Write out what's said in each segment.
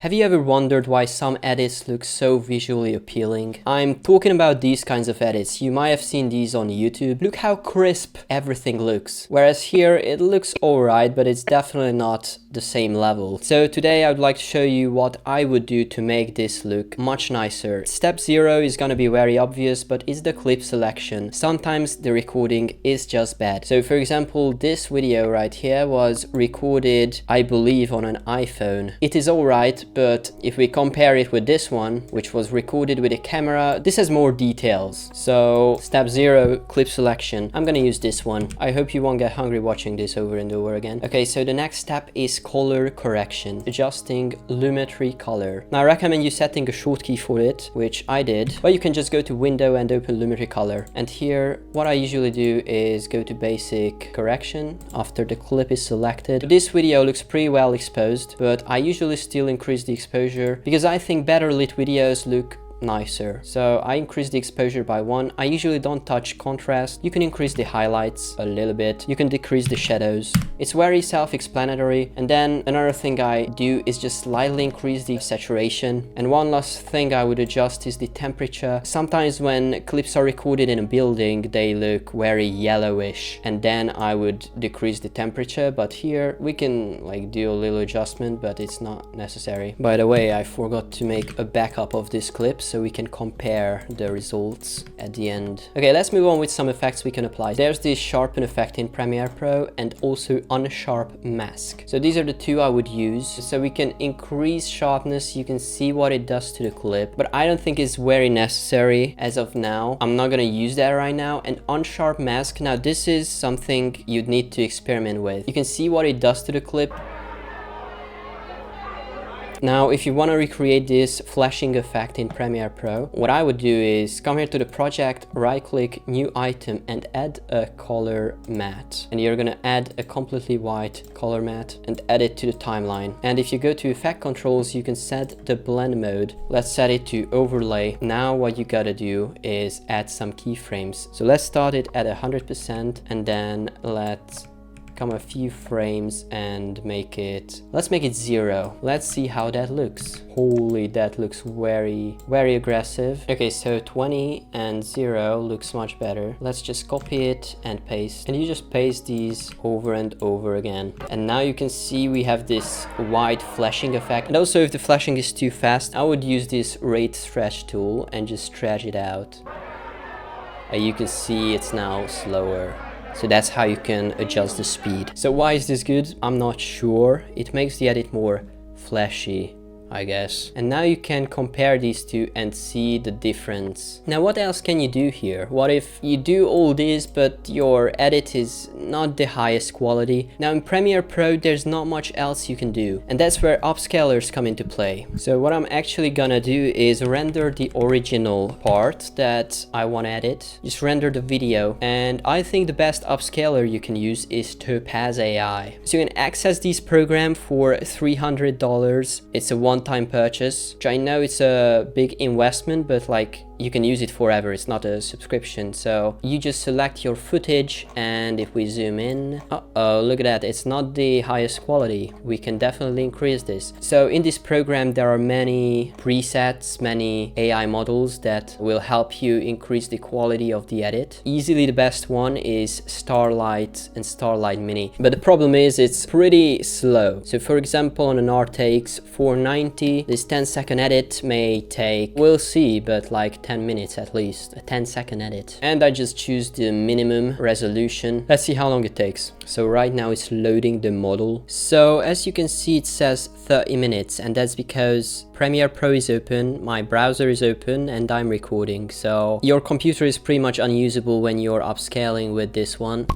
Have you ever wondered why some edits look so visually appealing? I'm talking about these kinds of edits. You might have seen these on YouTube. Look how crisp everything looks. Whereas here it looks alright, but it's definitely not the same level. So today I would like to show you what I would do to make this look much nicer. Step 0 is gonna be very obvious, but it's the clip selection. Sometimes the recording is just bad. So for example, this video right here was recorded, I believe, on an iPhone. It is alright, but if we compare it with this one, which was recorded with a camera, this has more details. So step 0, clip selection. I'm gonna use this one. I hope you won't get hungry watching this over and over again. Okay, so the next step is color correction, adjusting lumetri color. Now I recommend you setting a shortcut for it, which I did, but you can just go to window and open lumetri color. And here, what I usually do is go to basic correction after the clip is selected. This video looks pretty well exposed, but I usually still increase the exposure because I think better lit videos look nicer. So I increase the exposure by 1. I usually don't touch contrast. You can increase the highlights a little bit. You can decrease the shadows. It's very self-explanatory. And then another thing I do is just slightly increase the saturation. And one last thing I would adjust is the temperature. Sometimes when clips are recorded in a building, they look very yellowish, and then I would decrease the temperature. But here we can like do a little adjustment, but it's not necessary. By the way, I forgot to make a backup of this clip, so we can compare the results at the end. Okay, let's move on with some effects we can apply. There's this sharpen effect in Premiere Pro and also unsharp mask. So these are the two I would use. So we can increase sharpness. You can see what it does to the clip, but I don't think it's very necessary as of now. I'm not gonna use that right now. And unsharp mask, now this is something you'd need to experiment with. You can see what it does to the clip. Now, if you want to recreate this flashing effect in Premiere Pro, what I would do is come here to the project, right click, new item, and add a color matte. And you're gonna add a completely white color matte and add it to the timeline. And if you go to effect controls, you can set the blend mode. Let's set it to overlay. Now what you gotta do is add some keyframes. So let's start it at 100%, and then let's come a few frames and let's make it 0. Let's see how that looks. Holy, that looks very aggressive. Okay, so 20 and 0 looks much better. Let's just copy it and paste, and you just paste these over and over again. And now you can see we have this white flashing effect. And also, if the flashing is too fast, I would use this rate stretch tool and just stretch it out. You can see it's now slower. So that's how you can adjust the speed. So why is this good? I'm not sure. It makes the edit more flashy, I guess. And now you can compare these two and see the difference. Now what else can you do here? What if you do all this but your edit is not the highest quality? Now in Premiere Pro there's not much else you can do, and that's where upscalers come into play. So what I'm actually gonna do is render the original part that I want to edit. Just render the video, and I think the best upscaler you can use is Topaz AI. So you can access this program for $300. It's a one-time purchase, which I know it's a big investment, but like you can use it forever. It's not a subscription. So you just select your footage, and if we zoom in, look at that, it's not the highest quality. We can definitely increase this. So in this program there are many presets, many AI models that will help you increase the quality of the edit. Easily the best one is Starlight and Starlight Mini, but the problem is it's pretty slow. So for example, on an RTX 490, this 10-second edit may take, we'll see, but like 10 minutes at least, a 10-second edit. And I just choose the minimum resolution. Let's see how long it takes. So right now it's loading the model. So as you can see, it says 30 minutes, and that's because Premiere Pro is open, my browser is open, and I'm recording. So your computer is pretty much unusable when you're upscaling with this one.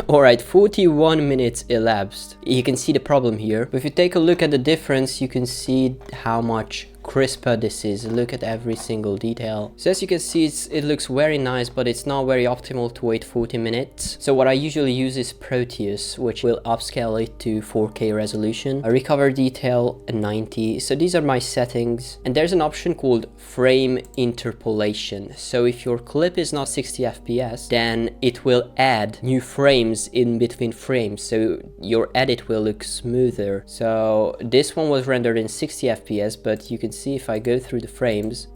Alright, 41 minutes elapsed. You can see the problem here. But if you take a look at the difference, you can see how much crisper this is. Look at every single detail. So as you can see, it looks very nice, but it's not very optimal to wait 40 minutes. So what I usually use is Proteus, which will upscale it to 4K resolution. A recover detail 90. So these are my settings, and there's an option called frame interpolation. So if your clip is not 60 FPS, then it will add new frames in between frames, so your edit will look smoother. So this one was rendered in 60 FPS, but you can see if I go through the frames,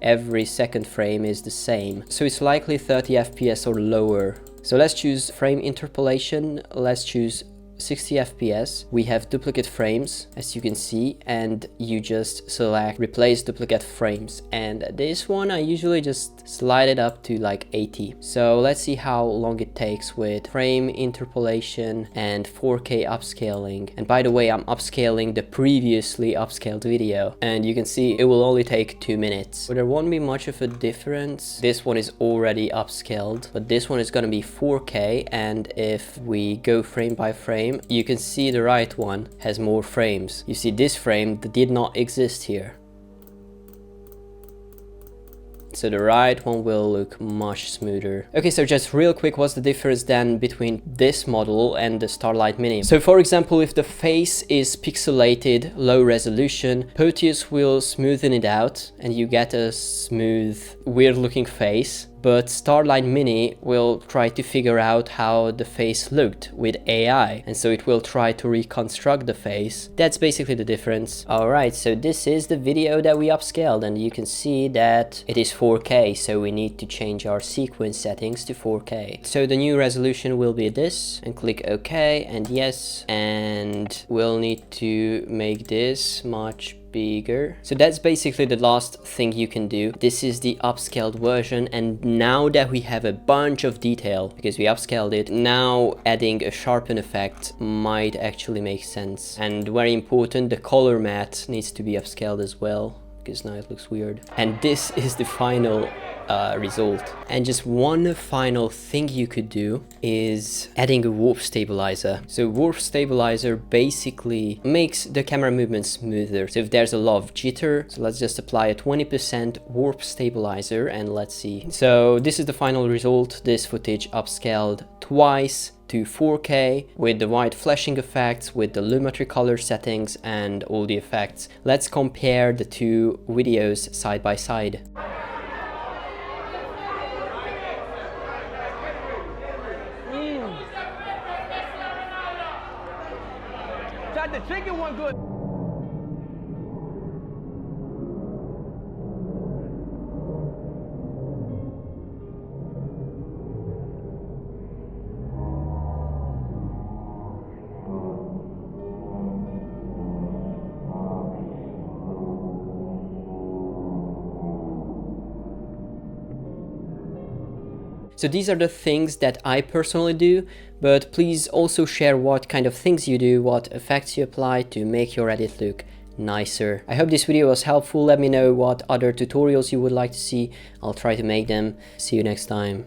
every second frame is the same. So it's likely 30 FPS or lower. So let's choose frame interpolation. Let's choose 60 FPS. We have duplicate frames, as you can see, and you just select replace duplicate frames, and this one I usually just slide it up to like 80. So let's see how long it takes with frame interpolation and 4K upscaling. And by the way, I'm upscaling the previously upscaled video, and you can see it will only take 2 minutes. So there won't be much of a difference. This one is already upscaled, but this one is going to be 4K, and if we go frame by frame, you can see the right one has more frames. You see this frame that did not exist here. So the right one will look much smoother. Okay, so just real quick, what's the difference then between this model and the Starlight Mini? So for example, if the face is pixelated, low resolution, Proteus will smoothen it out and you get a smooth, weird looking face. But Starlight Mini will try to figure out how the face looked with AI, and so it will try to reconstruct the face. That's basically the difference. Alright, so this is the video that we upscaled, and you can see that it is 4K, so we need to change our sequence settings to 4K. So the new resolution will be this, and click OK and yes, and we'll need to make this much bigger. So that's basically the last thing you can do. This is the upscaled version, and now that we have a bunch of detail because we upscaled it, now adding a sharpen effect might actually make sense. And very important, the color matte needs to be upscaled as well, because now it looks weird. And this is the final result. And just one final thing you could do is adding a warp stabilizer. So warp stabilizer basically makes the camera movement smoother. So if there's a lot of jitter, so let's just apply a 20% warp stabilizer and let's see. So this is the final result. This footage upscaled twice to 4K with the white flashing effects, with the lumetri color settings and all the effects. Let's compare the two videos side by side. The chicken one good. So these are the things that I personally do, but please also share what kind of things you do, what effects you apply to make your edit look nicer. I hope this video was helpful. Let me know what other tutorials you would like to see. I'll try to make them. See you next time.